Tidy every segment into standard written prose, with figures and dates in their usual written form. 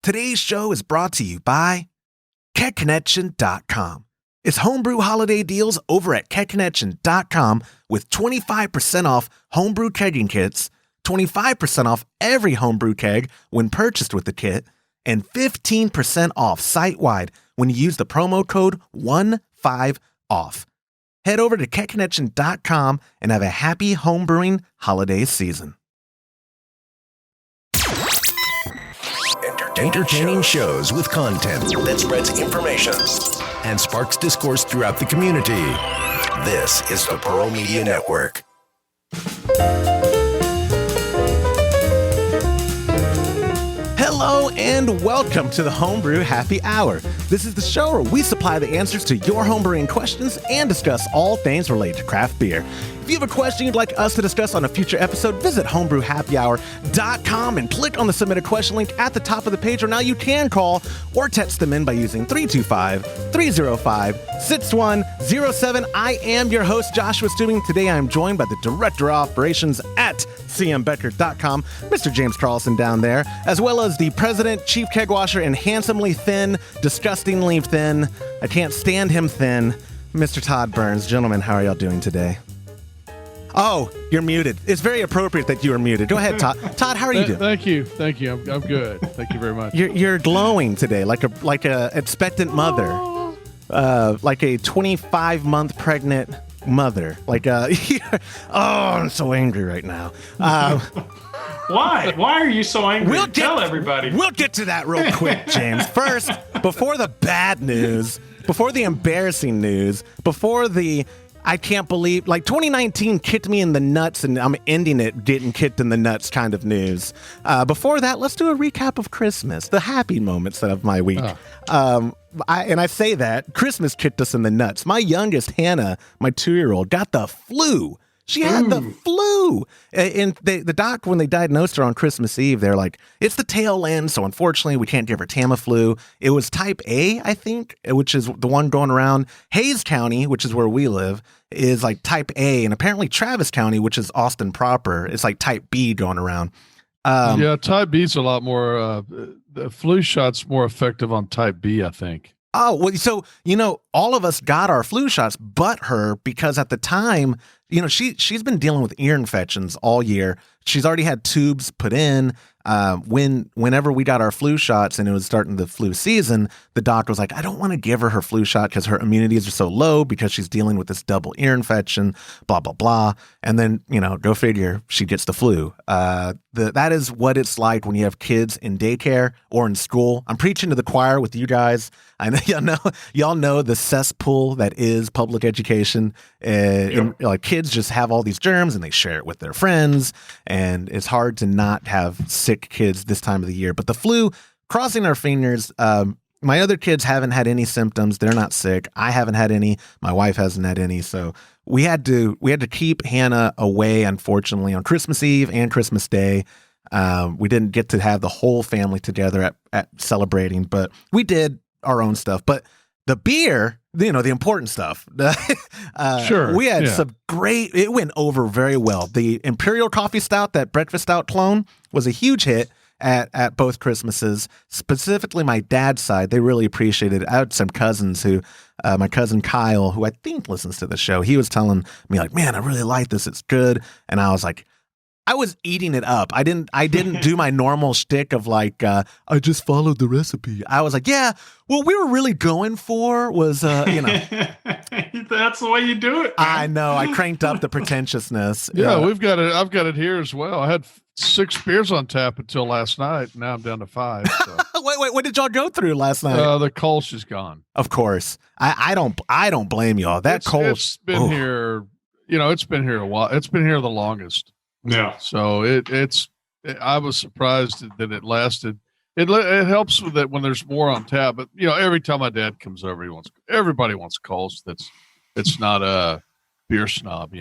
Today's show is brought to you by KegConnection.com. It's homebrew holiday deals over at KegConnection.com with 25% off homebrew kegging kits, 25% off every homebrew keg when purchased with the kit, and 15% off site-wide when you use the promo code 15OFF. Head over to KegConnection.com and have a happy homebrewing holiday season. Entertaining shows with content that spreads information and sparks discourse throughout the community. This is the Pearl Media Network. Hello and welcome to the Homebrew Happy Hour. This is the show where we supply the answers to your homebrewing questions and discuss all things related to craft beer. If you have a question you'd like us to discuss on a future episode, visit homebrewhappyhour.com and click on the submit a question link at the top of the page, or now you can call or text them in by using 325-305-6107. I am your host, Joshua Stubing. Today I am joined by the Director of Operations at cmbecker.com, Mr. James Carlson down there, as well as the President, Chief Keg Washer, and handsomely thin, disgustingly thin, I can't stand him thin, Mr. Todd Burns. Gentlemen, how are y'all doing today? Oh, you're muted. It's very appropriate that you are muted. Go ahead, Todd. Todd, how are you doing? Thank you. I'm good. Thank you very much. You're glowing today, like a expectant mother, like a 25-month pregnant mother. Oh, I'm so angry right now. Why? Why are you so angry? Tell everybody. We'll get to that real quick, James. First, before the bad news, before the embarrassing news, before the I can't believe, 2019 kicked me in the nuts and I'm ending it getting kicked in the nuts kind of news. Before that, let's do a recap of Christmas, the happy moments of my week. I say that Christmas kicked us in the nuts. My youngest, Hannah, my 2-year-old, got the flu. She had the flu. And the doc, when they diagnosed her on Christmas Eve, they're like, it's the tail end, so unfortunately we can't give her Tamiflu. It was type A, I think, which is the one going around. Hayes County, which is where we live, is like type A. And apparently Travis County, which is Austin proper, is like type B going around. Yeah, type B is a lot more, the flu shot's more effective on type B, I think. Oh, well, so, all of us got our flu shots but her, because at the time, she's been dealing with ear infections all year. She's already had tubes put in. Whenever we got our flu shots and it was starting the flu season, the doctor was like, I don't want to give her flu shot because her immunities are so low because she's dealing with this double ear infection, blah, blah, blah. And then, go figure, she gets the flu. That is what it's like when you have kids in daycare or in school. I'm preaching to the choir with you guys. I know y'all know the cesspool that is public education. Kids just have all these germs and they share it with their friends. And it's hard to not have sick kids this time of the year. But the flu, crossing our fingers, my other kids haven't had any symptoms. They're not sick. I haven't had any. My wife hasn't had any. So we had to keep Hannah away, unfortunately, on Christmas Eve and Christmas Day. We didn't get to have the whole family together at celebrating, but we did our own stuff. But the beer, the important stuff. Sure. We had some great, it went over very well. The Imperial Coffee Stout, that breakfast stout clone, was a huge hit at both Christmases. Specifically my dad's side, they really appreciated it. I had some cousins who, my cousin Kyle, who I think listens to the show, he was telling me like, man, I really like this. It's good. And I was like, I was eating it up. I didn't do my normal shtick of I just followed the recipe. I was like, yeah, what we were really going for was, That's the way you do it, man. I know. I cranked up the pretentiousnss. Yeah, we've got it. I've got it here as well. I had 6 beers on tap until last night. Now I'm down to 5. So. Wait, what did y'all go through last night? The Kolsch is gone. Of course. I don't blame y'all. Kolsch. It's been here, it's been here a while. It's been here the longest. Yeah. So I was surprised that it lasted. It helps with it when there's more on tap. But every time my dad comes over, everybody wants Kolsch. It's not a beer snob,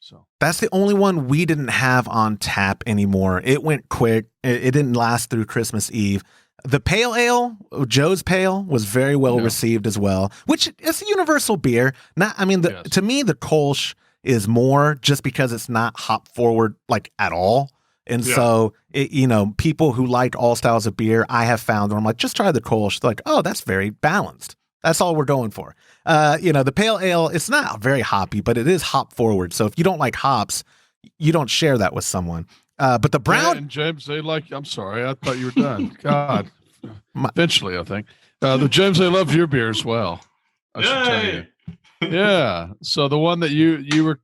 So that's the only one we didn't have on tap anymore. It went quick. It didn't last through Christmas Eve. The pale ale, Joe's Pale, was very well received as well, which is a universal beer. To me, the Kolsch is more just because it's not hop forward at all. And so, people who like all styles of beer, I have found where I'm like, just try the Kolsch. They're like, oh, that's very balanced. That's all we're going for. The pale ale, it's not very hoppy, but it is hop forward. So if you don't like hops, you don't share that with someone. But the brown. Yeah, and James, I'm sorry. I thought you were done. God. Eventually, I think. The James, they love your beer as well. I should tell you. Yeah. So the one that you were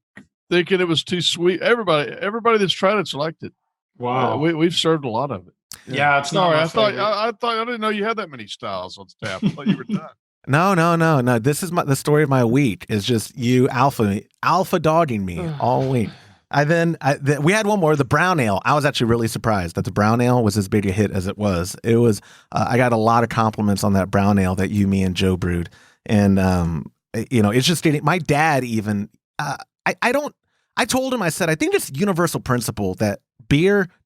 thinking it was too sweet. Everybody that's tried it's liked it. Wow. We've served a lot of it. Yeah, it's sorry. not I thought I didn't know you had that many styles on tap. I thought you were done. No. This is the story of my week. Is just you alpha dogging me all week. We had one more, the brown ale. I was actually really surprised that the brown ale was as big a hit as it was. It was. I got a lot of compliments on that brown ale that me and Joe brewed, and it's just getting. My dad even. I told him, I said, I think it's universal principle that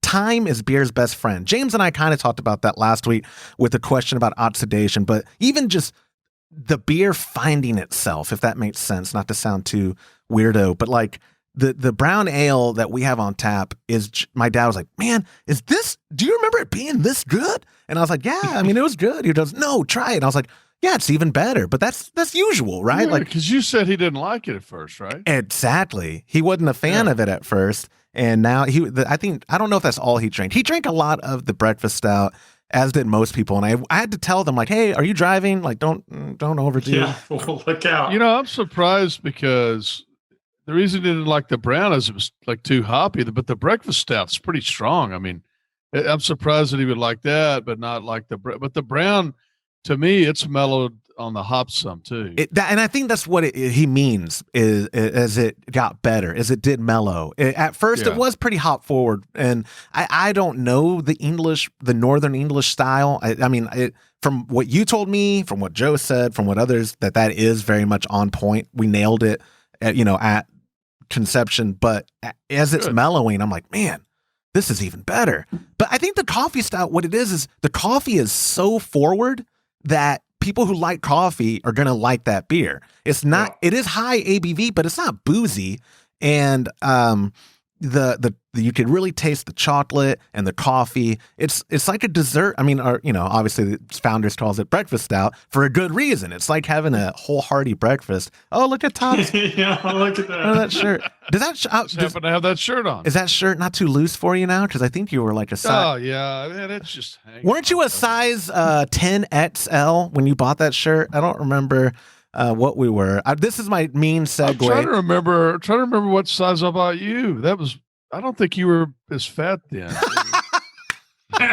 time is beer's best friend. James and I kind of talked about that last week with a question about oxidation, but even just the beer finding itself, if that makes sense, not to sound too weirdo, but like the brown ale that we have on tap my dad was like, man, do you remember it being this good? And I was like, yeah, I mean, it was good. He goes, no, try it. And I was like, yeah, it's even better, but that's usual, right? Yeah, like, because you said he didn't like it at first, right? Exactly. He wasn't a fan of it at first, and now I don't know if that's all he drank. He drank a lot of the breakfast stout, as did most people, and I had to tell them, like, hey, are you driving? Like, don't overdo. Yeah, well, look out. I'm surprised because the reason he didn't like the brown is it was like too hoppy, but the breakfast stout's pretty strong. I mean, I'm surprised that he would like that, but not like but the brown. To me, it's mellowed on the hop some too. And I think that's what he means is as it got better, as it did mellow. At first, it was pretty hop forward, and I don't know the Northern English style. I mean, from what you told me, from what Joe said, from what others, that is very much on point. We nailed it, at conception. But as it's mellowing, I'm like, man, this is even better. But I think the coffee stout, what it is the coffee is so forward that people who like coffee are going to like that beer. It's not, it is high ABV, but it's not boozy. And, you can really taste the chocolate and the coffee. It's like a dessert. I mean, obviously the founders calls it breakfast stout for a good reason. It's like having a whole hearty breakfast. Oh, look at Todd's. Yeah, look at that. Oh, that shirt. Does that happen to have that shirt on? Is that shirt not too loose for you now? Because I think you were like a size. Oh yeah, man, it's just. Weren't you a size 10XL when you bought that shirt? I don't remember. What we were. This is my mean segue. I'm trying to remember what size I bought you. I don't think you were as fat then.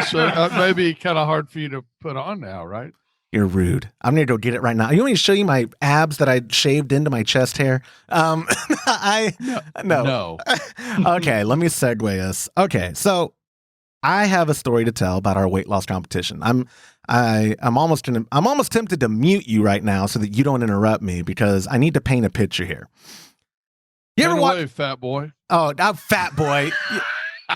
So it may be kind of hard for you to put on now, right? You're rude. I'm going to go get it right now. You want me to show you my abs that I shaved into my chest hair? No. Okay, let me segue us. Okay, so I have a story to tell about our weight loss competition. I'm almost tempted to mute you right now so that you don't interrupt me because I need to paint a picture here. You ever watch Fat Boy? Oh, I'm Fat Boy.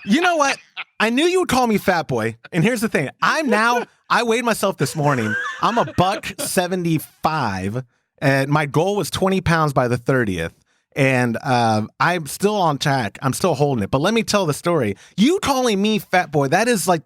You know what? I knew you would call me Fat Boy. And here's the thing. I weighed myself this morning. I'm $175, and my goal was 20 pounds by the 30th. And I'm still on track. I'm still holding it. But let me tell the story. You calling me Fat Boy, that is like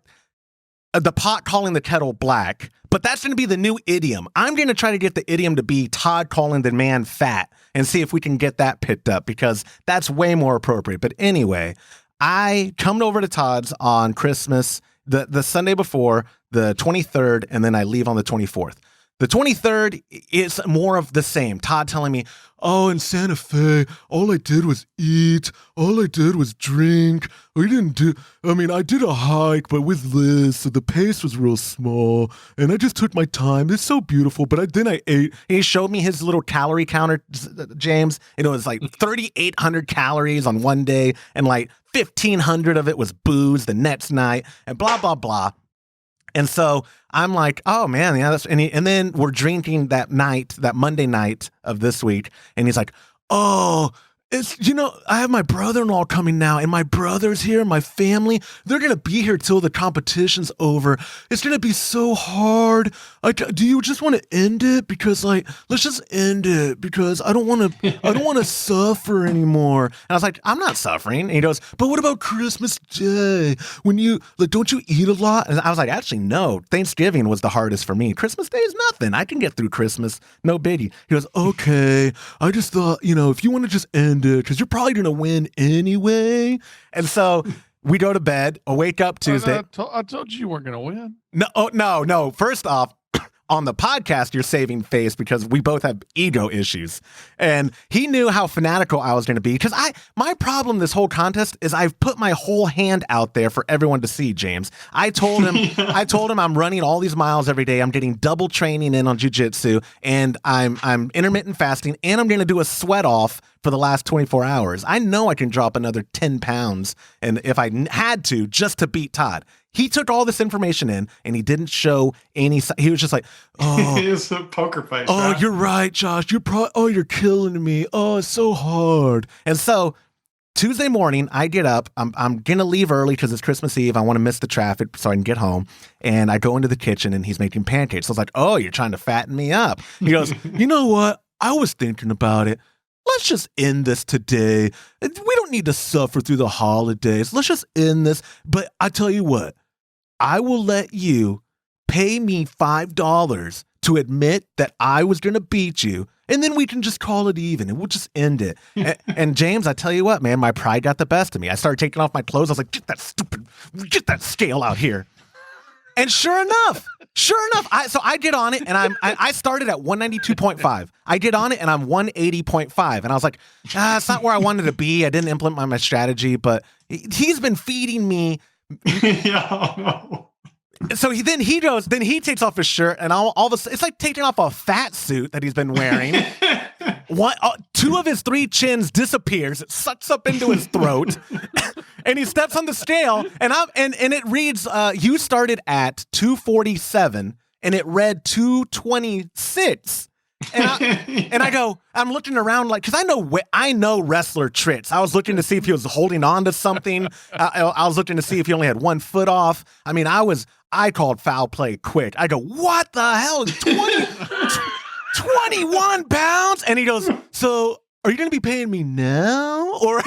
the pot calling the kettle black. But that's going to be the new idiom. I'm going to try to get the idiom to be Todd calling the man fat and see if we can get that picked up because that's way more appropriate. But anyway, I come over to Todd's on Christmas, the Sunday before, the 23rd, and then I leave on the 24th. The 23rd is more of the same. Todd telling me, oh, in Santa Fe, all I did was eat. All I did was drink. I did a hike, but with Liz, so the pace was real small. And I just took my time. It's so beautiful. But then I ate. And he showed me his little calorie counter, James. And it was like 3,800 calories on one day. And like 1,500 of it was booze the next night. And blah, blah, blah. And so I'm like, oh man, yeah. And then we're drinking that Monday night of this week, and he's like, oh, It's, I have my brother-in-law coming now, and my brother's here, my family. They're going to be here till the competition's over. It's going to be so hard. Do you just want to end it? Because, let's just end it because I don't want to suffer anymore. And I was like, I'm not suffering. And he goes, but what about Christmas Day? When don't you eat a lot? And I was like, actually, no. Thanksgiving was the hardest for me. Christmas Day is nothing. I can get through Christmas. No biggie. He goes, okay. I just thought, if you want to just end it, because you're probably going to win anyway. And so we go to bed, wake up Tuesday. I told you weren't going to win. No. First off, on the podcast, you're saving face because we both have ego issues. And he knew how fanatical I was going to be because my problem this whole contest is I've put my whole hand out there for everyone to see, James. I told him I'm running all these miles every day. I'm getting double training in on jiu-jitsu, and I'm intermittent fasting, and I'm going to do a sweat off for the last 24 hours. I know I can drop another 10 pounds, and if I had to, just to beat Todd. He took all this information in, and he didn't show any. He was just like, "Oh, it's a poker face." Oh, right? You're right, Josh. You're killing me. Oh, it's so hard. And so Tuesday morning, I get up. I'm gonna leave early because it's Christmas Eve. I want to miss the traffic so I can get home. And I go into the kitchen, and he's making pancakes. So I was like, "Oh, you're trying to fatten me up." He goes, "You know what? I was thinking about it. Let's just end this today. We don't need to suffer through the holidays. Let's just end this. But I tell you what, I will let you pay me $5 to admit that I was going to beat you, and then we can just call it even, and we'll just end it." And James, I tell you what, man, my pride got the best of me. I started taking off my clothes. I was like, get that scale out here. And sure enough, I get on it, and I started at 192.5. I get on it, and I'm 180.5. And I was like, it's not where I wanted to be. I didn't implement my strategy, but he's been feeding me. Yeah, no. So he takes off his shirt, and all of a sudden, it's like taking off a fat suit that he's been wearing. Two of his three chins disappears. It sucks up into his throat, and he steps on the scale, and it reads, you started at 247, and it read 226. And I go, I'm looking around because I know wrestler tricks. I was looking to see if he was holding on to something. I was looking to see if he only had 1 foot off. I mean, I called foul play quick. I go, what the hell? 21 pounds? And he goes, so are you going to be paying me now? Or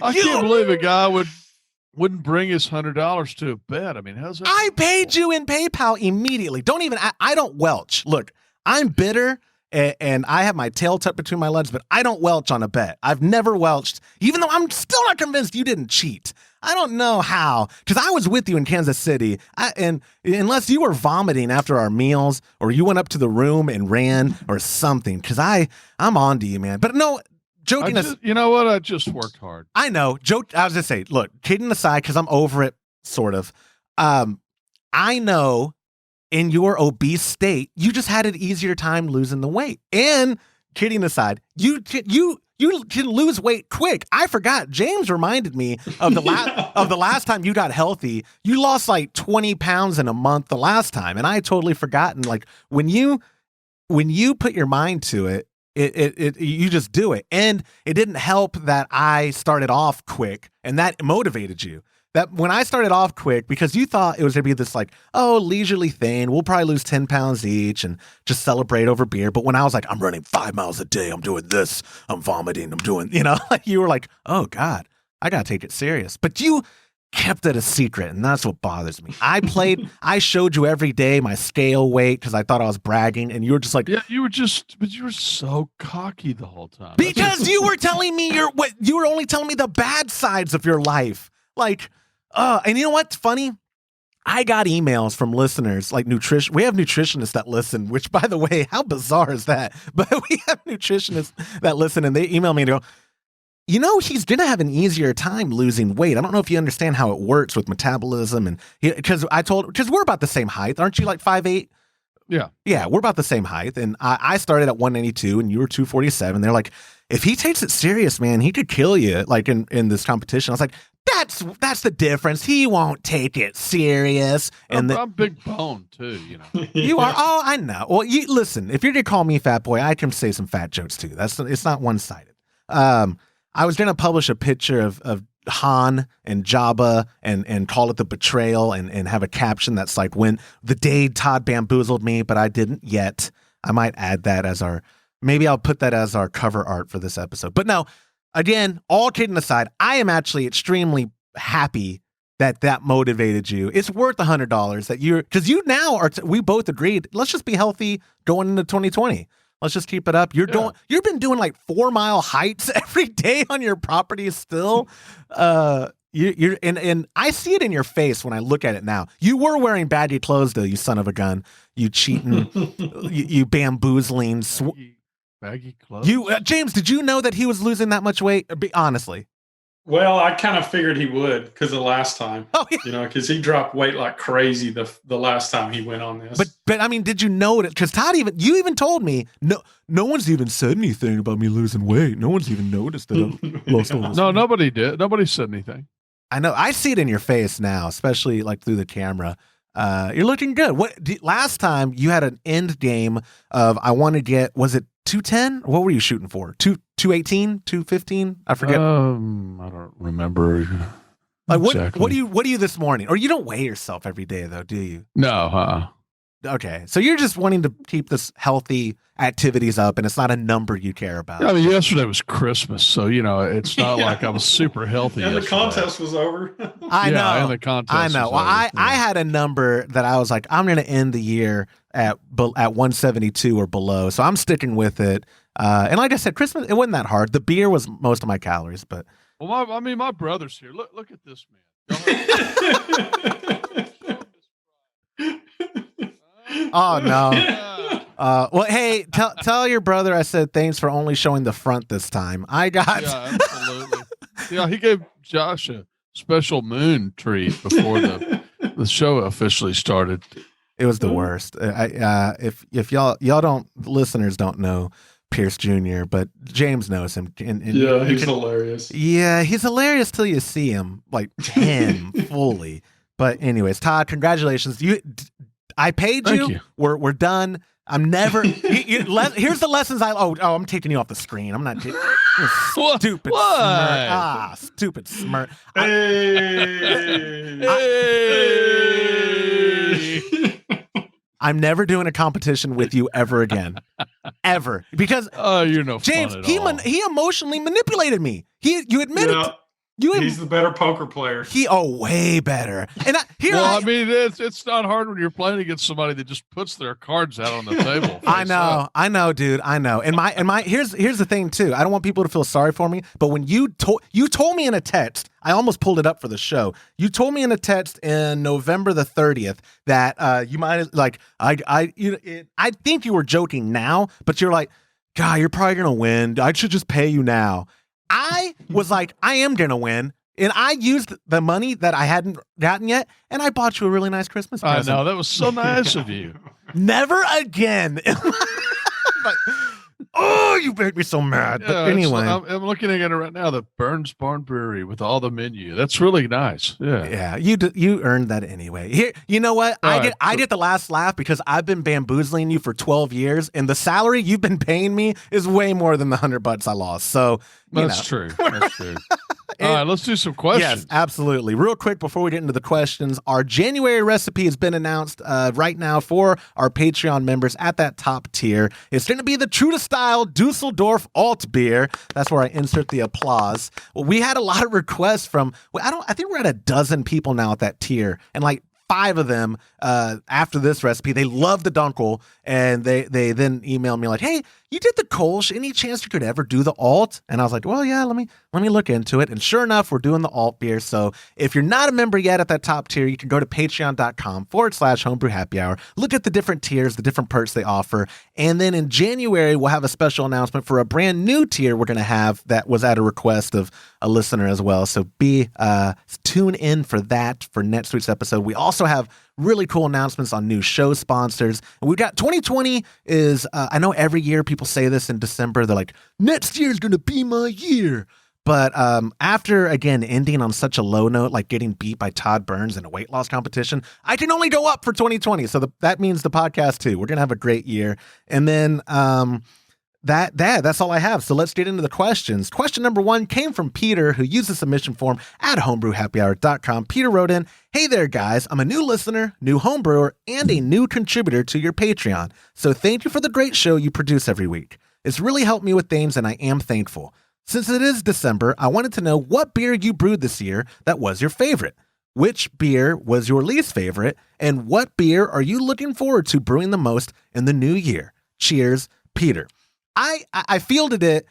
I can't believe a guy wouldn't bring his $100 to a bet. I mean, how's that? I paid you in PayPal immediately. I don't welch. Look, I'm bitter and I have my tail tucked between my legs, but I don't welch on a bet. I've never welched, even though I'm still not convinced you didn't cheat. I don't know how, because I was with you in Kansas City, and unless you were vomiting after our meals or you went up to the room and ran or something, because I'm on to you, man. But no, joking aside, you know what? I just worked hard. I know. I was just saying, look, kidding aside, because I'm over it, sort of. I know in your obese state, you just had an easier time losing the weight. And kidding aside, you can lose weight quick. I forgot. James reminded me of the last time you got healthy. You lost like 20 pounds in a month the last time, and I had totally forgotten. Like when you put your mind to it, you just do it. And it didn't help that I started off quick, and that motivated you. That when I started off quick, because you thought it was going to be this like, oh, leisurely thing. We'll probably lose 10 pounds each and just celebrate over beer. But when I was like, I'm running 5 miles a day. I'm doing this. I'm vomiting. I'm doing, you were like, oh God, I got to take it serious. But you kept it a secret. And that's what bothers me. I showed you every day my scale weight because I thought I was bragging. And you were just like, yeah, but you were so cocky the whole time. Because you were telling me you were only telling me the bad sides of your life. Like, and you know what's funny? I got emails from listeners like nutrition. We have nutritionists that listen, which, by the way, how bizarre is that? But we have nutritionists that listen, and they email me and go, he's going to have an easier time losing weight. I don't know if you understand how it works with metabolism. And because we're about the same height. Aren't you like 5'8"? Yeah. Yeah, we're about the same height. And I started at 192 and you were 247. They're like, if he takes it serious, man, he could kill you like in this competition. I was like, that's the difference. He won't take it serious. And I'm big bone too, You are. Oh, I know. Well, listen, if you're going to call me fat boy, I can say some fat jokes too. It's not one-sided. I was going to publish a picture of Han and Jabba and call it the betrayal and have a caption that's like, when the day Todd bamboozled me, but I didn't yet. I might add that as maybe I'll put that as our cover art for this episode. But no, again, all kidding aside, I am actually extremely happy that motivated you. It's worth $100 that because you now we both agreed, let's just be healthy going into 2020. Let's just keep it up. You've been doing like 4-mile hikes every day on your property still. And I see it in your face when I look at it now. You were wearing baggy clothes though, you son of a gun. You cheating, you bamboozling. Baggy clothes. James, did you know that he was losing that much weight? Honestly. Well, I kind of figured he would because of the last time. Oh, yeah. Because he dropped weight like crazy the last time he went on this. But I mean, did you know it? Because Todd you even told me no one's even said anything about me losing weight. No one's even noticed that I lost all this. No, nobody did. Nobody said anything. I know. I see it in your face now, especially like through the camera. You're looking good. Last time you had an end game of I want to get, was it 210? What were you shooting for? 218, 215? I forget. I don't remember. Like exactly. What do you this morning? Or you don't weigh yourself every day though, do you? No. Okay, so you're just wanting to keep this healthy activities up, and it's not a number you care about. I mean, yesterday was Christmas, so it's not like I was super healthy. And yesterday. the contest was over. I know. And the contest. I know. Was over. I had a number that I was like, I'm going to end the year at 172 or below, so I'm sticking with it. And like I said, Christmas, it wasn't that hard. The beer was most of my calories, but my brother's here. Look at this man. Oh no. Well, hey, tell your brother I said thanks for only showing the front this time. Yeah, absolutely. Yeah, he gave Josh a special moon treat before the show officially started. It was the worst. If y'all listeners don't know Pierce Jr., but James knows him. And yeah, he's hilarious. Yeah, he's hilarious till you see him, like him fully. But anyways, Todd, congratulations. I paid you. Thank you. We're done. I'm never. Here's the lessons I'm taking you off the screen. I'm not. Stupid smirk. Stupid smirk. I'm never doing a competition with you ever again, ever, because you're no James. fun at all. He emotionally manipulated me. You admitted. Yeah. He's the better poker player. Way better. And I mean, it's not hard when you're playing against somebody that just puts their cards out on the table. I know, dude. I know. And here's the thing too. I don't want people to feel sorry for me, but when you told me in a text, I almost pulled it up for the show. You told me in a text in November the 30th that you might like I think you were joking now, but you're like, God, you're probably gonna win. I should just pay you now. I was like, I am going to win. And I used the money that I hadn't gotten yet, and I bought you a really nice Christmas present. I know. That was so nice of you. Never again. You made me so mad. Yeah, but anyway. I'm looking at it right now, the Burns Barn Brewery with all the menu. That's really nice. Yeah. Yeah, you earned that anyway. Here, you know what? I get the last laugh because I've been bamboozling you for 12 years, and the salary you've been paying me is way more than the $100 I lost. So That's true. That's true. All right, let's do some questions. Yes, absolutely. Real quick before we get into the questions, our January recipe has been announced right now for our Patreon members at that top tier. It's going to be the true to style Dusseldorf Alt beer. That's where I insert the applause. Well, we had a lot of requests from. I think we're at a dozen people now at that tier, and like 5 of them after this recipe, they love the Dunkel, and they then emailed me like, hey, you did the Kolsch. Any chance you could ever do the alt? And I was like, well, yeah, let me look into it. And sure enough, we're doing the alt beer. So if you're not a member yet at that top tier, you can go to patreon.com/homebrew happy hour. Look at the different tiers, the different perks they offer. And then in January, we'll have a special announcement for a brand new tier we're going to have that was at a request of a listener as well. So tune in for that for next week's episode. We also have really cool announcements on new show sponsors. And we've got 2020 is, I know every year people say this in December, they're like, next year is going to be my year. But after, again, ending on such a low note, like getting beat by Todd Burns in a weight loss competition, I can only go up for 2020. So that means the podcast too. We're going to have a great year. And then That's all I have. So let's get into the questions. Question number 1 came from Peter, who used the submission form at homebrewhappyhour.com. Peter wrote in, "Hey there, guys. I'm a new listener, new homebrewer, and a new contributor to your Patreon. So thank you for the great show you produce every week. It's really helped me with things, and I am thankful. Since it is December, I wanted to know what beer you brewed this year that was your favorite. Which beer was your least favorite, and what beer are you looking forward to brewing the most in the new year? Cheers, Peter." I fielded it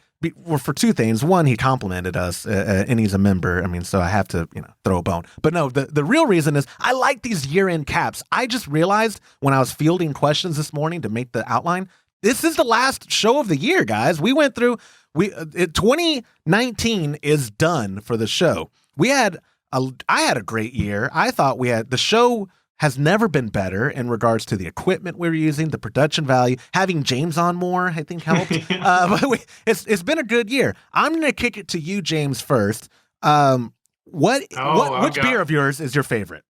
for 2 things. One, he complimented us, and he's a member. I mean, so I have to, throw a bone. But no, the real reason is I like these year-end caps. I just realized when I was fielding questions this morning to make the outline, this is the last show of the year, guys. We went through 2019 is done for the show. I had a great year. I thought the show has never been better in regards to the equipment we were using, the production value. Having James on more, I think, helped. But it's been a good year. I'm going to kick it to you, James, first. Which beer of yours is your favorite?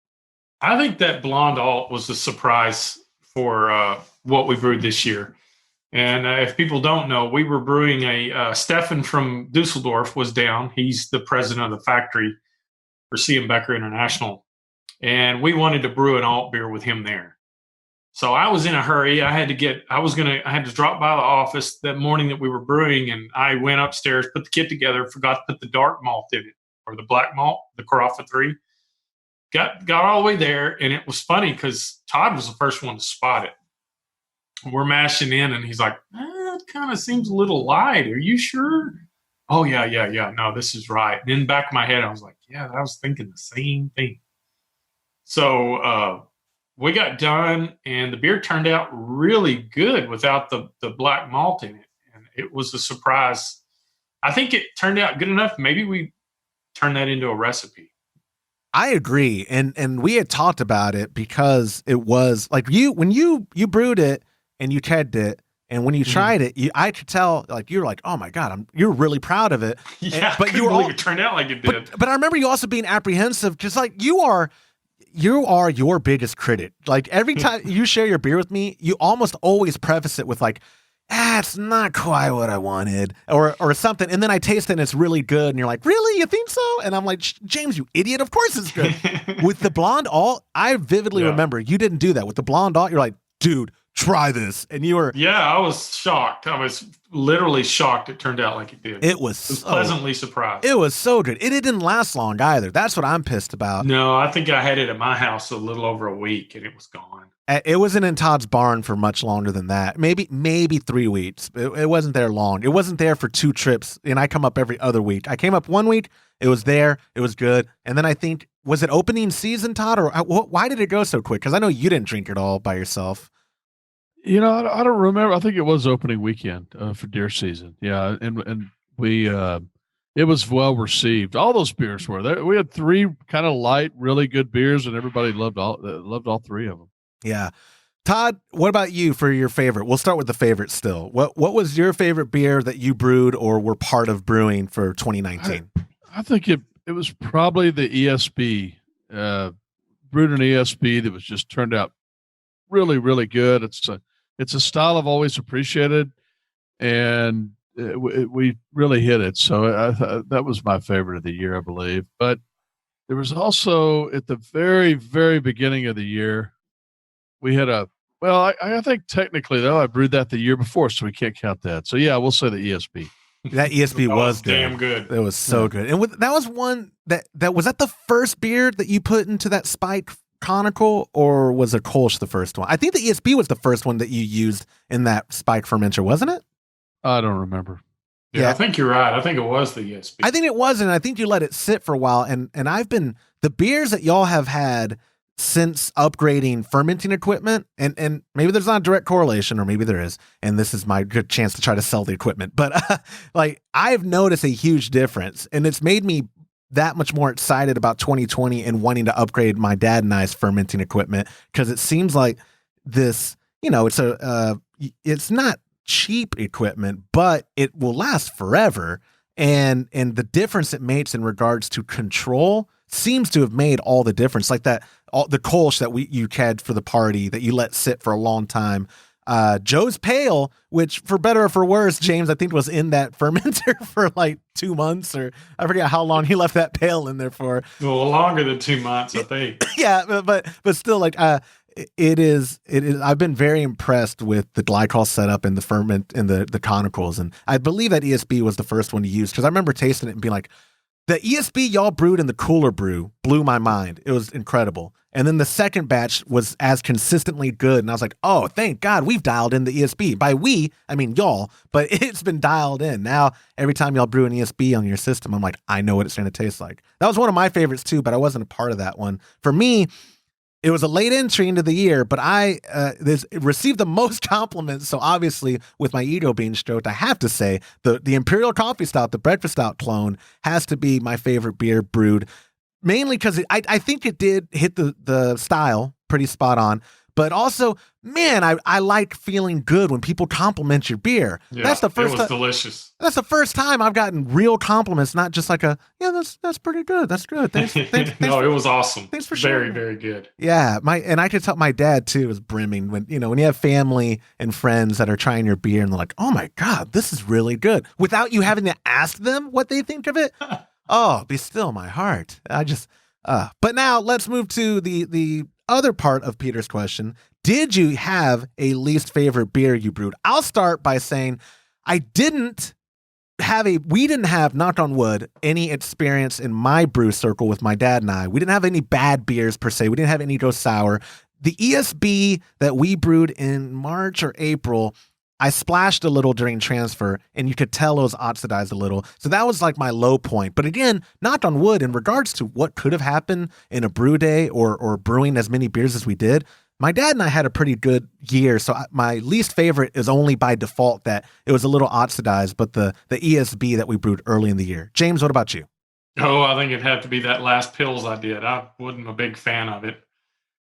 I think that Blonde Alt was a surprise for what we brewed this year. And if people don't know, we were brewing Stefan from Dusseldorf was down. He's the president of the factory for C.M. Becker International. And we wanted to brew an alt beer with him there. So I was in a hurry. I had to drop by the office that morning that we were brewing, and I went upstairs, put the kit together, forgot to put the dark malt in it, or the black malt, the Carafa 3. Got all the way there, and it was funny because Todd was the first one to spot it. We're mashing in, and he's like, it kind of seems a little light. Are you sure? Oh, yeah. No, this is right. And in the back of my head, I was like, yeah, I was thinking the same thing. So we got done, and the beer turned out really good without the black malt in it. And it was a surprise. I think it turned out good enough. Maybe we turn that into a recipe. I agree. And we had talked about it because it was like when you brewed it and you kegged it, and when you tried it, I could tell, like, you're like, oh my God, you're really proud of it. Yeah, but it turned out like it did. But I remember you also being apprehensive because, like, you are your biggest critic. Like, every time you share your beer with me, you almost always preface it with like, it's not quite what I wanted, or something. And then I taste it and it's really good. And you're like, really? You think so? And I'm like, James, you idiot. Of course it's good. With the Blonde Alt, I vividly remember you didn't do that. With the Blonde Alt, you're like, dude, try this. And you were... Yeah, I was shocked. I was literally shocked it turned out like it did. It was pleasantly surprised. It was so good. It didn't last long either. That's what I'm pissed about. No, I think I had it at my house a little over a week and it was gone. It wasn't in Todd's barn for much longer than that. Maybe 3 weeks. It wasn't there long. It wasn't there for 2 trips, and I come up every other week. I came up 1 week. It was there. It was good. And then I think, was it opening season, Todd? Or why did it go so quick? Because I know you didn't drink it all by yourself. I don't remember. I think it was opening weekend for deer season. Yeah, and we it was well received. All those beers were there. We had 3 kind of light, really good beers, and everybody loved all 3 of them. Yeah. Todd, what about you for your favorite? We'll start with the favorite still. What was your favorite beer that you brewed or were part of brewing for 2019? I think it was probably the ESB. Brewed an ESB that was just turned out really, really good. It's a style I've always appreciated, and we really hit it. So that was my favorite of the year, I believe. But there was also at the very, very beginning of the year, we had I think technically though, I brewed that the year before, so we can't count that. So yeah, we'll say the ESB. That ESB was damn good. It was so good. And that was one that was that the first beer that you put into that spike conical, or was it Kolsch the first one? I think the ESB was the first one that you used in that spike fermenter, wasn't it? I don't remember. Yeah, I think you're right. I think it was the ESB. I think it was, and I think you let it sit for a while. And I've been, the beers that y'all have had since upgrading fermenting equipment, and maybe there's not a direct correlation, or maybe there is, and this is my good chance to try to sell the equipment, but like, I've noticed a huge difference, and it's made me that much more excited about 2020 and wanting to upgrade my dad and I's fermenting equipment, because it seems like this, it's not cheap equipment, but it will last forever, and the difference it makes in regards to control seems to have made all the difference. Like the Kolsch that you had for the party that you let sit for a long time. Joe's Pale, which for better or for worse, James, I think was in that fermenter for like 2 months, or I forget how long he left that pail in there for. Well, longer than 2 months, I think. Yeah, but still, like, it is. I've been very impressed with the glycol setup and the ferment and the conicals, and I believe that ESB was the first one to use, because I remember tasting it and being like, the ESB y'all brewed in the cooler brew blew my mind. It was incredible. And then the second batch was as consistently good. And I was like, oh, thank God we've dialed in the ESB. By we, I mean y'all, but it's been dialed in. Now, every time y'all brew an ESB on your system, I'm like, I know what it's going to taste like. That was one of my favorites too, but I wasn't a part of that one. For me, it was a late entry into the year, but I received the most compliments. So obviously, with my ego being stroked, I have to say the Imperial Coffee Stout, the breakfast stout clone, has to be my favorite beer brewed. Mainly because I think it did hit the style pretty spot on. But also, man, I like feeling good when people compliment your beer. Yeah, that's the first. It was delicious. That's the first time I've gotten real compliments, not just like that's pretty good. That's good. Thanks. No, it was awesome. Thanks for sharing. sharing. Very good. Yeah, and I could tell my dad too was brimming when you have family and friends that are trying your beer and they're like, oh my God, this is really good, without you having to ask them what they think of it. Oh, be still my heart. But now let's move to the other part of Peter's question. Did you have a least favorite beer you brewed? I'll start by saying we didn't have, knock on wood, any experience in my brew circle with my dad and I. We didn't have any bad beers per se. We didn't have any go sour. The ESB that we brewed in March or April, I splashed a little during transfer, and you could tell it was oxidized a little. So that was like my low point. But again, knock on wood, in regards to what could have happened in a brew day or brewing as many beers as we did, my dad and I had a pretty good year. So my least favorite is only by default that it was a little oxidized, but the ESB that we brewed early in the year. James, what about you? Oh, I think it'd have to be that last pills I did. I wasn't a big fan of it.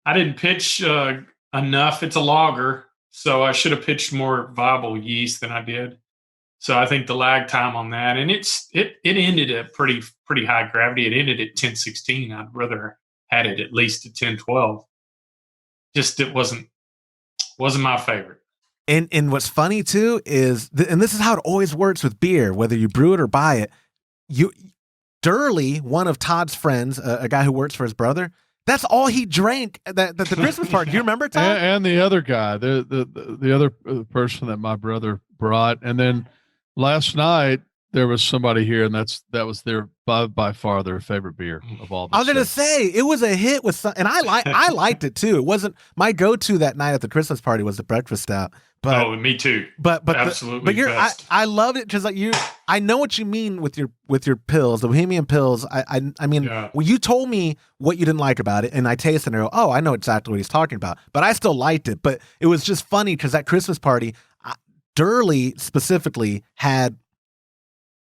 I didn't pitch enough. It's a lager. So I should have pitched more viable yeast than I did. So I think the lag time on that, and it ended at pretty high gravity. It ended at 10-16. I'd rather had it at least at 10-12. Just it wasn't my favorite. And what's funny too is, and this is how it always works with beer, whether you brew it or buy it. Durley, one of Todd's friends, a guy who works for his brother, that's all he drank at the Christmas party. Do you remember, Todd? And the other guy, the other person that my brother brought. And then last night there was somebody here, and that was their by far their favorite beer of all. I was going to say it was a hit with some, and I liked it too. It wasn't my go-to that night at the Christmas party was the breakfast stout. But, me too. But absolutely. I loved it because I know what you mean with your pills, the Bohemian pills. I mean, yeah. When you told me what you didn't like about it, and I tasted it, I know exactly what he's talking about. But I still liked it. But it was just funny because that Christmas party, Durley specifically had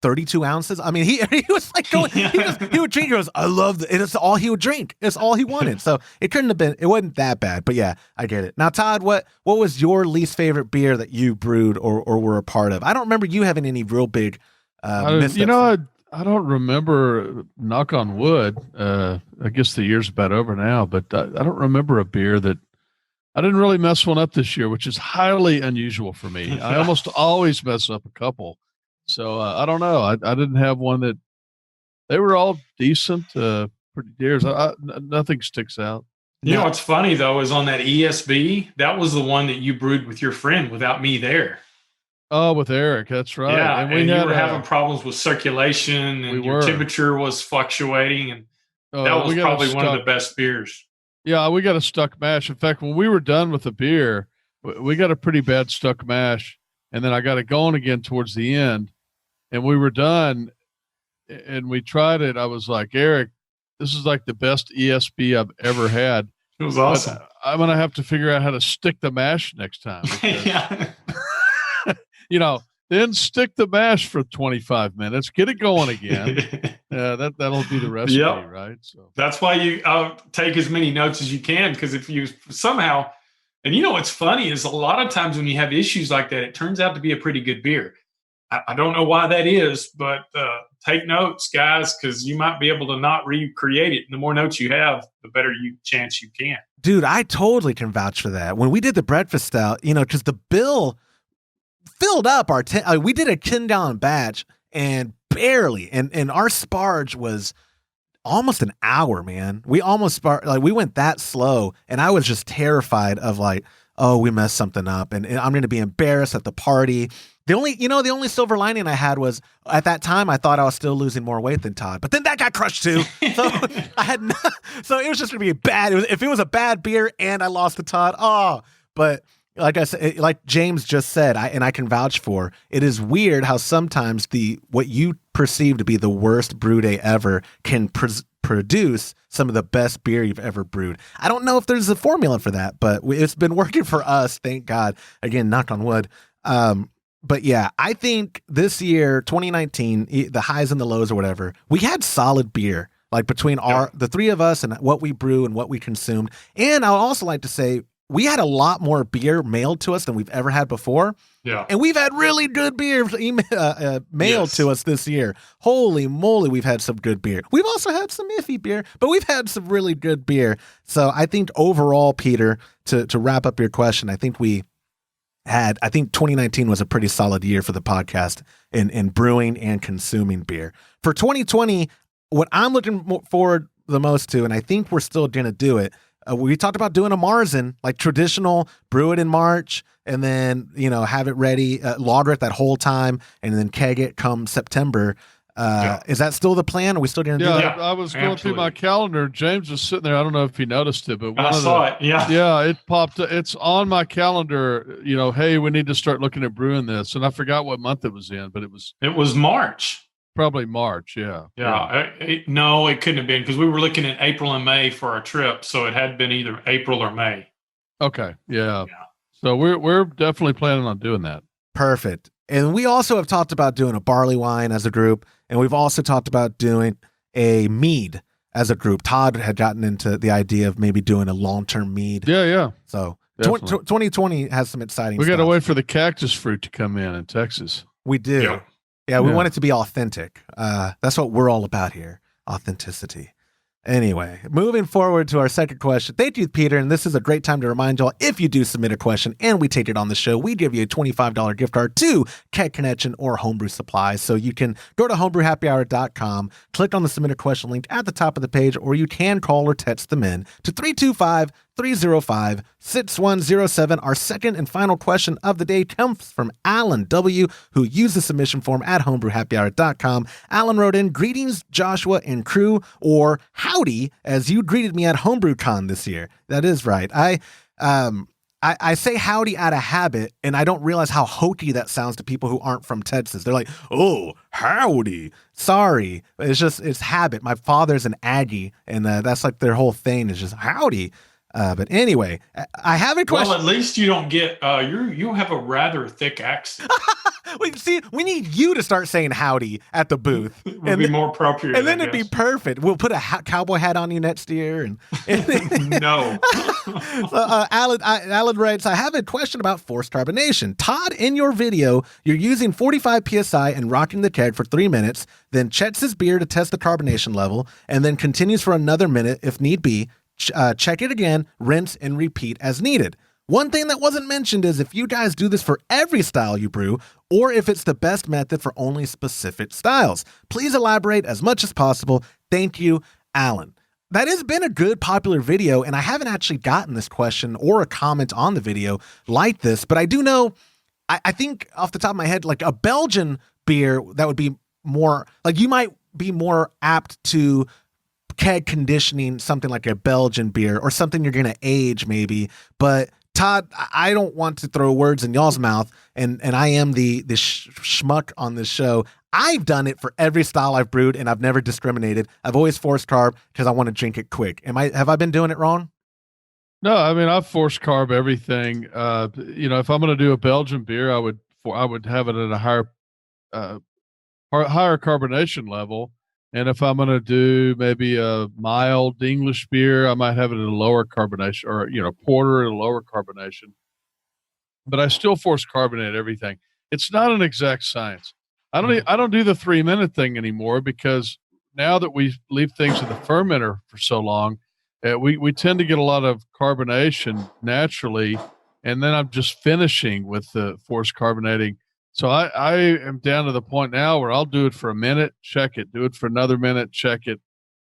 32 ounces. I mean, he was like going, he would drink. He goes, I love it. It's all he would drink. It's all he wanted. So it wasn't that bad. But yeah, I get it. Now, Todd, what was your least favorite beer that you brewed or were a part of? I don't remember you having any real big missteps. I don't remember, knock on wood. I guess the year's about over now, but I don't remember a beer that I didn't really mess one up this year, which is highly unusual for me. I almost always mess up a couple. So I don't know. I didn't have one that they were all decent, pretty dears. Nothing sticks out. You know what's funny though is on that ESB, that was the one that you brewed with your friend without me there. Oh, with Eric, that's right. Yeah, and you were having problems with circulation, and your temperature was fluctuating, and that was probably one of the best beers. Yeah, we got a stuck mash. In fact, when we were done with the beer, we got a pretty bad stuck mash, and then I got it going again towards the end. And we were done, and we tried it. I was like, Eric, this is like the best ESB I've ever had. It was awesome. But I'm going to have to figure out how to stick the mash next time. Yeah. Then stick the mash for 25 minutes. Get it going again. That'll be the recipe, right? So that's why you take as many notes as you can, because if you somehow – and what's funny is a lot of times when you have issues like that, it turns out to be a pretty good beer. I don't know why that is, but take notes, guys, because you might be able to not recreate it. And the more notes you have, the better chance you can. Dude, I totally can vouch for that. When we did the breakfast stout, because the bill filled up our we did a 10-gallon batch and barely, and our sparge was almost an hour, man. We almost we went that slow, and I was just terrified of oh, we messed something up, and I'm going to be embarrassed at the party. The only silver lining I had was at that time I thought I was still losing more weight than Todd, but then that got crushed too. So so it was just going to be bad. If it was a bad beer and I lost to Todd, but like I said, like James just said, I can vouch for, it is weird how sometimes what you perceive to be the worst brew day ever can produce some of the best beer you've ever brewed. I don't know if there's a formula for that, but it's been working for us. Thank God. Again, knock on wood. But yeah, I think this year, 2019, the highs and the lows or whatever, we had solid beer, like between the three of us and what we brew and what we consumed. And I would also like to say we had a lot more beer mailed to us than we've ever had before. Yeah. And we've had really good beer mailed to us this year. Holy moly, we've had some good beer. We've also had some iffy beer, but we've had some really good beer. So I think overall, Peter, to wrap up your question, I think 2019 was a pretty solid year for the podcast in brewing and consuming beer. For 2020, what I'm looking forward the most to, and I think we're still going to do it, we talked about doing a Marzen, like traditional, brew it in March, and then, have it ready, lager it that whole time, and then keg it come September. Is that still the plan? Are we still going to do that? Yeah, I was going through my calendar. James was sitting there. I don't know if he noticed it, but I saw it. Yeah. Yeah, it popped. It's on my calendar. Hey, we need to start looking at brewing this. And I forgot what month it was in, but it was March. Probably March. Yeah. Yeah. No, it couldn't have been because we were looking at April and May for our trip. So it had been either April or May. Okay. Yeah. So we're definitely planning on doing that. Perfect. And we also have talked about doing a barley wine as a group. And we've also talked about doing a mead as a group. Todd had gotten into the idea of maybe doing a long-term mead. Yeah. So 2020 has some exciting stuff. We got to wait for the cactus fruit to come in Texas. We do. Yeah, we want it to be authentic. That's what we're all about here. Authenticity. Anyway, moving forward to our second question. Thank you, Peter. And this is a great time to remind y'all, if you do submit a question and we take it on the show, we give you a $25 gift card to Keg Connection or Homebrew Supplies. So you can go to homebrewhappyhour.com, click on the submit a question link at the top of the page, or you can call or text them in to 325-305-6107. Our second and final question of the day comes from Alan W., who used the submission form at homebrewhappyhour.com. Alan wrote in, "Greetings, Joshua and crew," or "Howdy," as you greeted me at HomebrewCon this year. That is right. I say howdy out of habit, and I don't realize how hokey that sounds to people who aren't from Texas. They're like, "Oh, howdy." Sorry. It's habit. My father's an Aggie, and that's like their whole thing is just howdy. But anyway, I have a question. Well, at least you don't get, you have a rather thick accent. We need you to start saying howdy at the booth. It would be more appropriate. And then it'd be perfect. We'll put a cowboy hat on you next year. And No. So, Alan writes, "I have a question about forced carbonation. Todd, in your video, you're using 45 PSI and rocking the keg for 3 minutes, then checks his beer to test the carbonation level, and then continues for another minute if need be. Check it again, rinse, and repeat as needed. One thing that wasn't mentioned is if you guys do this for every style you brew, or if it's the best method for only specific styles. Please elaborate as much as possible. Thank you, Alan." That has been a good popular video, and I haven't actually gotten this question or a comment on the video like this, but I do know, I think off the top of my head, like a Belgian beer that would be more, like you might be more apt to keg conditioning something like a Belgian beer or something you're going to age maybe. But Todd, I don't want to throw words in y'all's mouth, and I am the schmuck on this show. I've done it for every style I've brewed, and I've never discriminated. I've always forced carb because I want to drink it quick. Have I been doing it wrong? No, I mean, I've forced carb everything. If I'm going to do a Belgian beer, I would have it at a higher carbonation level. And if I'm going to do maybe a mild English beer, I might have it at a lower carbonation, or, porter at a lower carbonation. But I still force carbonate everything. it's not an exact science. I don't do the 3-minute thing anymore, because now that we leave things in the fermenter for so long, we tend to get a lot of carbonation naturally, and then I'm just finishing with the forced carbonating. So I am down to the point now where I'll do it for a minute, check it, do it for another minute, check it,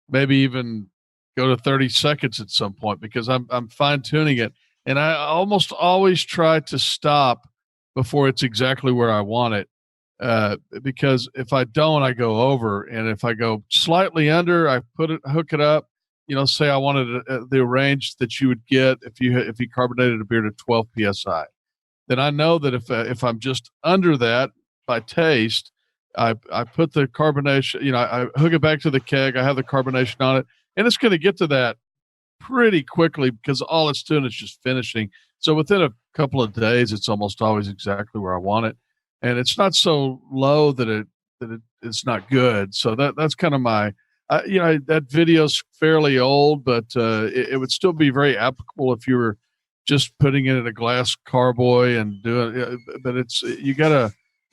maybe even go to 30 seconds at some point, because I'm fine tuning it. And I almost always try to stop before it's exactly where I want it. Because if I don't, I go over, and if I go slightly under, I hook it up. Say I wanted the range that you would get if you carbonated a beer to 12 psi. Then I know that if I'm just under that by taste, I put the carbonation. I hook it back to the keg. I have the carbonation on it, and it's going to get to that pretty quickly, because all it's doing is just finishing. So within a couple of days, it's almost always exactly where I want it. And it's not so low that it's not good. So that's kind of my, that video's fairly old, but it would still be very applicable if you were just putting it in a glass carboy and doing it. But it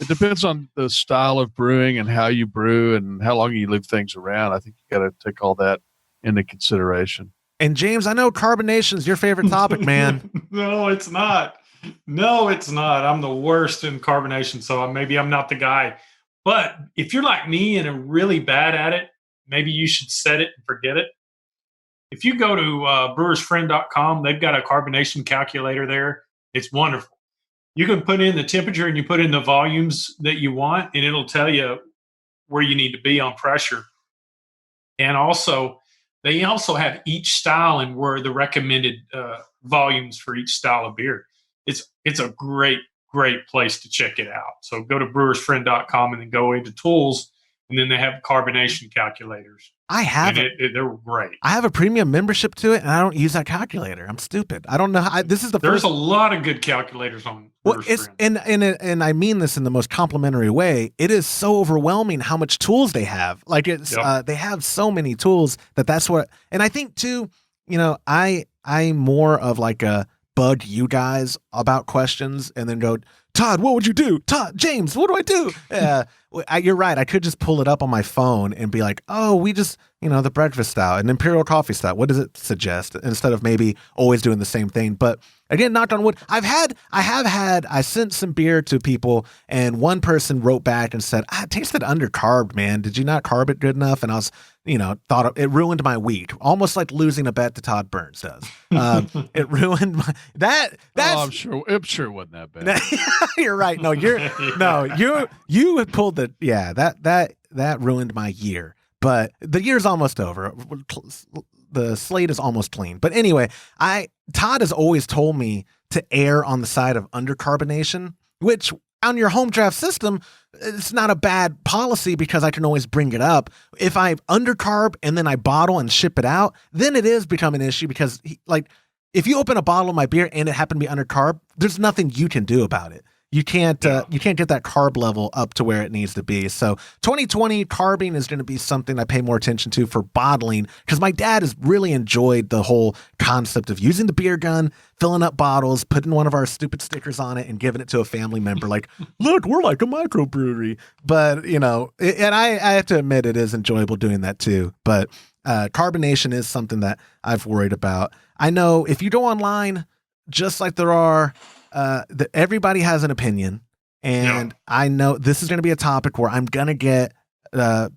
depends on the style of brewing and how you brew and how long you leave things around. I think you got to take all that into consideration. And James, I know carbonation is your favorite topic, man. No, it's not. No, it's not. I'm the worst in carbonation, so maybe I'm not the guy. But if you're like me and are really bad at it, maybe you should set it and forget it. If you go to brewersfriend.com, they've got a carbonation calculator there. It's wonderful. You can put in the temperature and you put in the volumes that you want, and it'll tell you where you need to be on pressure. And they also have each style and where the recommended volumes for each style of beer. It's a great place to check it out. So go to brewersfriend.com and then go into tools, and then they have carbonation calculators. They're great. I have a premium membership to it, and I don't use that calculator. I'm stupid. I don't know. There's a lot of good calculators on. And I mean this in the most complimentary way. It is so overwhelming how much tools they have. Like they have so many tools that's what. And I think too, I'm more of like a bug you guys about questions and then go, Todd, what would you do? Todd, James, what do I do? You're right. I could just pull it up on my phone and be like, oh, we just, the breakfast stout, an Imperial coffee stout. What does it suggest? Instead of maybe always doing the same thing. But again, knock on wood, I sent some beer to people, and one person wrote back and said, it tasted undercarbed, man. Did you not carb it good enough? And I was, thought it ruined my week, almost like losing a bet to Todd Burns does. It ruined my, that's, I'm sure it wasn't that bad. You're right. No, you had pulled that ruined my year, but the year's almost over. The slate is almost clean. But anyway, Todd has always told me to err on the side of undercarbonation, which on your home draft system, it's not a bad policy because I can always bring it up. If I undercarb and then I bottle and ship it out, then it is becoming an issue because if you open a bottle of my beer and it happened to be undercarb, there's nothing you can do about it. You can't get that carb level up to where it needs to be. So 2020 carbing is going to be something I pay more attention to for bottling, because my dad has really enjoyed the whole concept of using the beer gun, filling up bottles, putting one of our stupid stickers on it and giving it to a family member. Like, look, we're like a microbrewery. But, and I have to admit it is enjoyable doing that too. But carbonation is something that I've worried about. I know if you go online, just like there are, everybody has an opinion, and I know this is going to be a topic where I'm going to get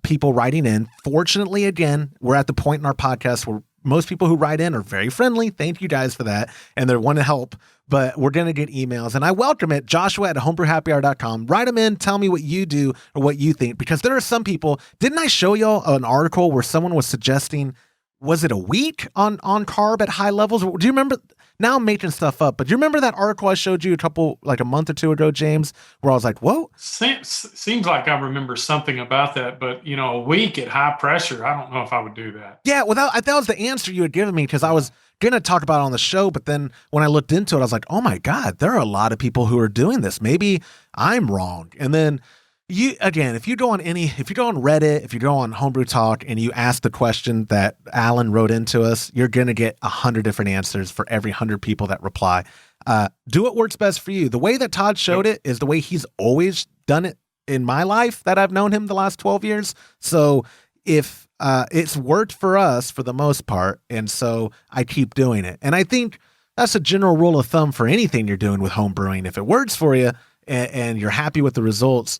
people writing in. Fortunately, again, we're at the point in our podcast where most people who write in are very friendly. Thank you guys for that, and they want to help. But we're going to get emails, and I welcome it. Joshua at homebrewhappyhour.com. Write them in. Tell me what you do or what you think, because there are some people. Didn't I show y'all an article where someone was suggesting, was it a week on carb at high levels? Do you remember? Now I'm making stuff up, but do you remember that article I showed you a month or two ago, James, where I was like, whoa? Seems like I remember something about that, but a week at high pressure, I don't know if I would do that. Yeah, well, that was the answer you had given me, because I was going to talk about it on the show, but then when I looked into it, I was like, oh my God, there are a lot of people who are doing this. Maybe I'm wrong. And then if you go on Reddit, if you go on Homebrew Talk and you ask the question that Alan wrote into us, you're going to get 100 different answers for every 100 people that reply. Do what works best for you. The way that Todd showed it is the way he's always done it in my life that I've known him the last 12 years. So if it's worked for us for the most part, and so I keep doing it. And I think that's a general rule of thumb for anything you're doing with home brewing. If it works for you and you're happy with the results,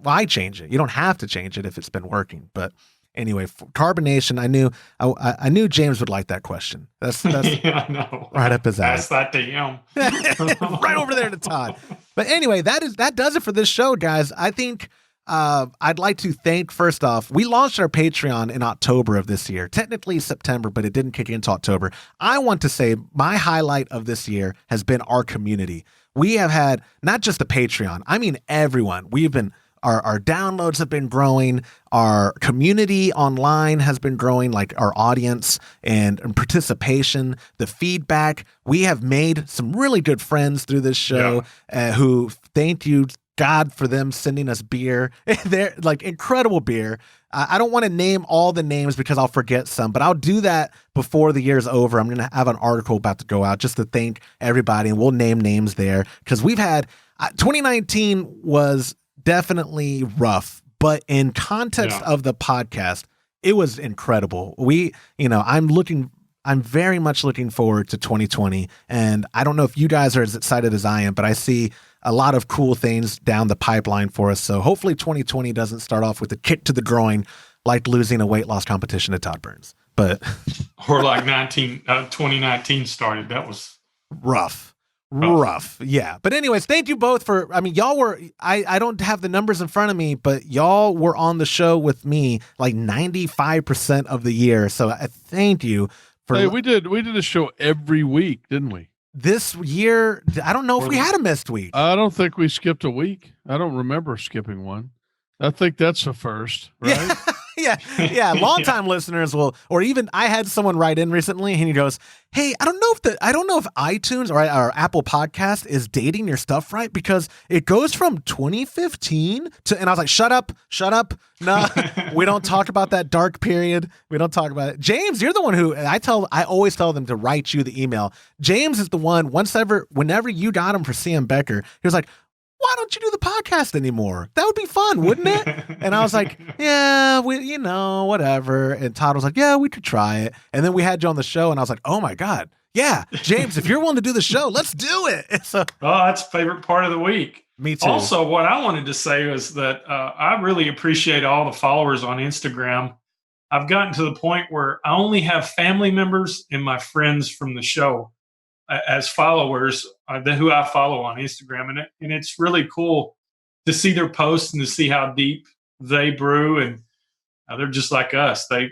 why change it? You don't have to change it if it's been working. But anyway, for carbonation, I knew James would like that question. That's yeah, I know. Right up his alley. Ask that to him. Right over there to Todd. But anyway, that does it for this show, guys. I think I'd like to thank, first off, we launched our Patreon in October of this year, technically September, but it didn't kick in until October. I want to say my highlight of this year has been our community. We have had not just the Patreon, I mean everyone. Our downloads have been growing. Our community online has been growing, like our audience and participation, the feedback. We have made some really good friends through this show who, thank you, God, for them sending us beer. They're like incredible beer. I don't want to name all the names because I'll forget some, but I'll do that before the year's over. I'm going to have an article about to go out just to thank everybody, and we'll name names there because we've had 2019 was definitely rough, but in context of the podcast, it was incredible. I'm very much looking forward to 2020, and I don't know if you guys are as excited as I am, but I see a lot of cool things down the pipeline for us. So hopefully 2020 doesn't start off with a kick to the groin like losing a weight loss competition to Todd Burns. But or like 2019 started. That was rough. Yeah. But anyways, thank you both y'all were, I don't have the numbers in front of me, but y'all were on the show with me like 95% of the year. So I thank you for. Hey, we did a show every week, didn't we? This year, I don't know if we had a missed week. I don't think we skipped a week. I don't remember skipping one. I think that's a first, right? Yeah. Longtime listeners will, or even I had someone write in recently and he goes, "Hey, I don't know if iTunes or Apple Podcast is dating your stuff right because it goes from 2015 to," and I was like, shut up. No, we don't talk about that dark period. We don't talk about it. James, you're the one who I always tell them to write you the email. James is the one, whenever you got him for CM Becker, he was like, "Why don't you do the podcast anymore? That would be fun, wouldn't it?" And I was like, "Yeah, whatever." And Todd was like, "Yeah, we could try it." And then we had you on the show, and I was like, "Oh my God. Yeah, James, if you're willing to do the show, let's do it." So, that's favorite part of the week. Me too. Also, what I wanted to say was that I really appreciate all the followers on Instagram. I've gotten to the point where I only have family members and my friends from the show as followers who I follow on Instagram. And it's really cool to see their posts and to see how deep they brew. And they're just like us. They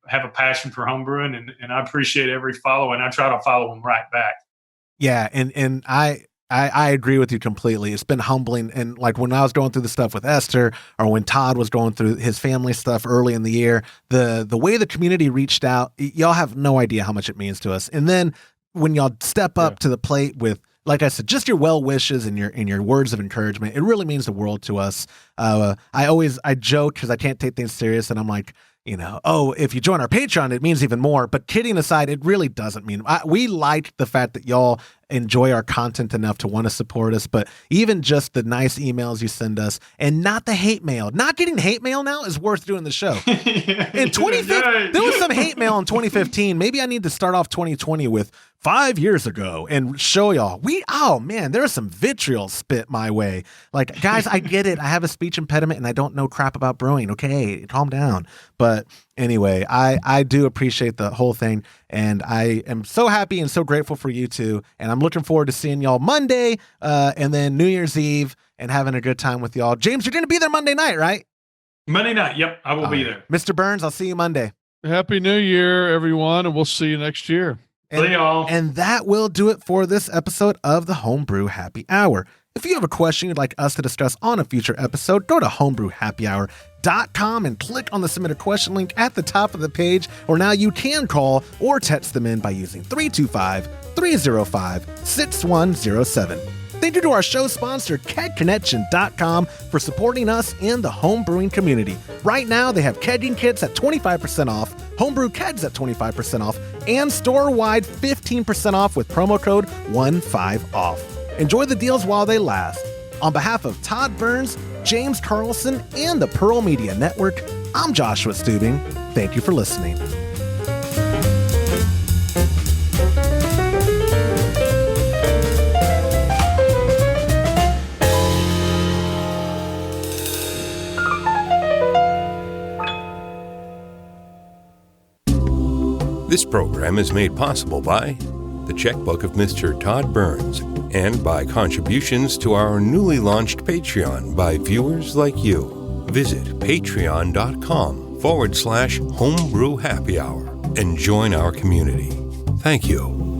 have a passion for homebrewing, and I appreciate every follow, and I try to follow them right back. Yeah. And I agree with you completely. It's been humbling. And like when I was going through the stuff with Esther, or when Todd was going through his family stuff early in the year, the way the community reached out, y'all have no idea how much it means to us. And then when y'all step up to the plate with, like I said, just your well wishes and your words of encouragement, it really means the world to us. I joke because I can't take things serious, and I'm like, if you join our Patreon, it means even more. But kidding aside, it really doesn't mean. We like the fact that y'all enjoy our content enough to want to support us, but even just the nice emails you send us, and not the hate mail. Not getting hate mail now is worth doing the show. In 2015, there was some hate mail in 2015. Maybe I need to start off 2020 with 5 years ago and show y'all. There was some vitriol spit my way. Like, guys, I get it. I have a speech impediment and I don't know crap about brewing. Okay, calm down. But anyway, I do appreciate the whole thing, and I am so happy and so grateful for you two. And I'm looking forward to seeing y'all Monday and then New Year's Eve and having a good time with y'all. James, you're going to be there Monday night, right? Monday night. Yep, I will be there. Mr. Burns, I'll see you Monday. Happy New Year, everyone, and we'll see you next year. See y'all. And that will do it for this episode of the Homebrew Happy Hour. If you have a question you'd like us to discuss on a future episode, go to homebrewhappyhour.com and click on the submit a question link at the top of the page, or now you can call or text them in by using 325-305-6107. Thank you to our show sponsor, kegconnection.com, for supporting us in the home brewing community. Right now, they have kegging kits at 25% off, Homebrew kegs at 25% off, and store-wide 15% off with promo code 15OFF. Enjoy the deals while they last. On behalf of Todd Burns, James Carlson, and the Pearl Media Network, I'm Joshua Stubing. Thank you for listening. This program is made possible by the checkbook of Mr. Todd Burns and by contributions to our newly launched Patreon by viewers like you. Visit patreon.com/Homebrew Happy Hour and join our community. Thank you.